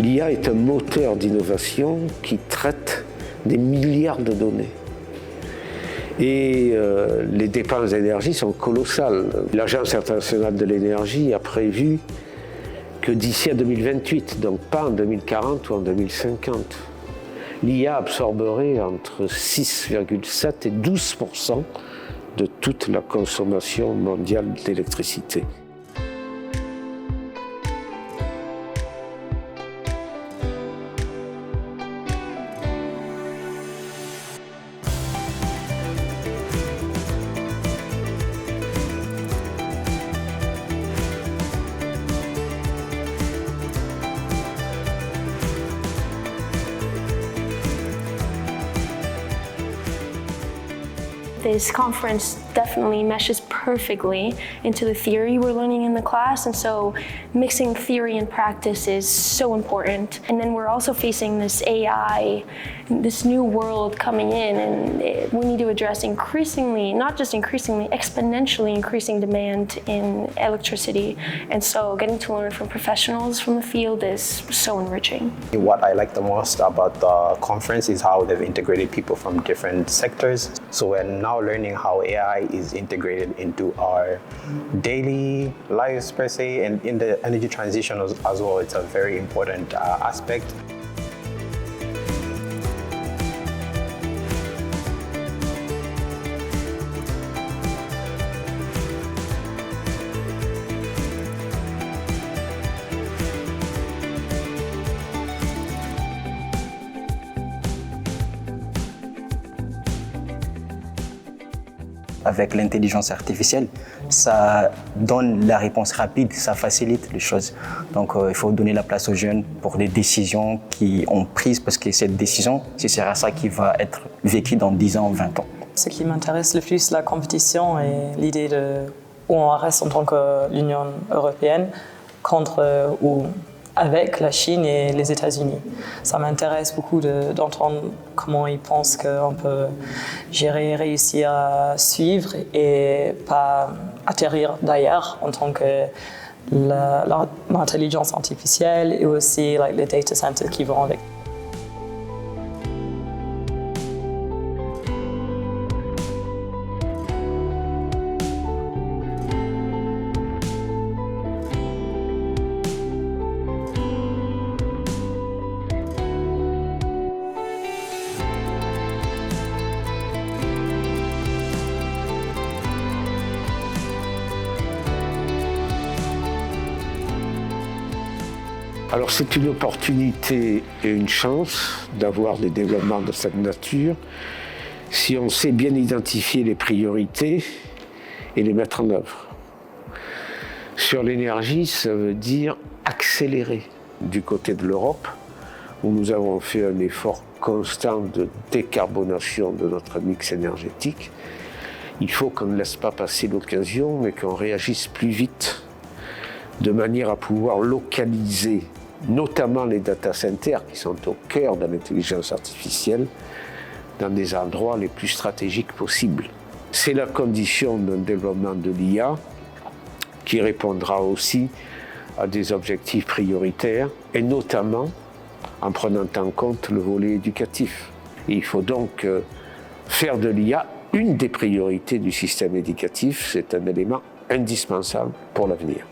L'IA est un moteur d'innovation qui traite des milliards de données. Et les dépenses d'énergie sont colossales. L'Agence internationale de l'énergie a prévu que d'ici à 2028, donc pas en 2040 ou en 2050, l'IA absorberait entre 6,7 et 12% de toute la consommation mondiale d'électricité. This conference definitely meshes perfectly into the theory we're learning in the class, and so mixing theory and practice is so important. And then we're also facing this AI, this new world coming in, and we need to address increasingly, not just increasingly, exponentially increasing demand in electricity. And so getting to learn from professionals from the field is so enriching. What I like the most about the conference is how they've integrated people from different sectors. So we're now learning how AI is integrated into our daily lives per se, and in the energy transition as well. It's a very important aspect. Avec l'intelligence artificielle, ça donne la réponse rapide, ça facilite les choses. Donc il faut donner la place aux jeunes pour les décisions qu'ils ont prises, parce que cette décision, ce sera ça qui va être vécu dans 10 ans, 20 ans. Ce qui m'intéresse le plus, la compétition et l'idée de où on reste en tant qu'Union européenne contre ou avec la Chine et les États-Unis. Ça m'intéresse beaucoup d'entendre comment ils pensent qu'on peut gérer, réussir à suivre et pas atterrir d'ailleurs en tant que l'intelligence artificielle et aussi les data centers qui vont avec. Alors c'est une opportunité et une chance d'avoir des développements de cette nature si on sait bien identifier les priorités et les mettre en œuvre. Sur l'énergie, ça veut dire accélérer du côté de l'Europe, où nous avons fait un effort constant de décarbonation de notre mix énergétique. Il faut qu'on ne laisse pas passer l'occasion, mais qu'on réagisse plus vite, de manière à pouvoir localiser notamment les data centers qui sont au cœur de l'intelligence artificielle dans des endroits les plus stratégiques possibles. C'est la condition d'un développement de l'IA qui répondra aussi à des objectifs prioritaires et notamment en prenant en compte le volet éducatif. Et il faut donc faire de l'IA une des priorités du système éducatif. C'est un élément indispensable pour l'avenir.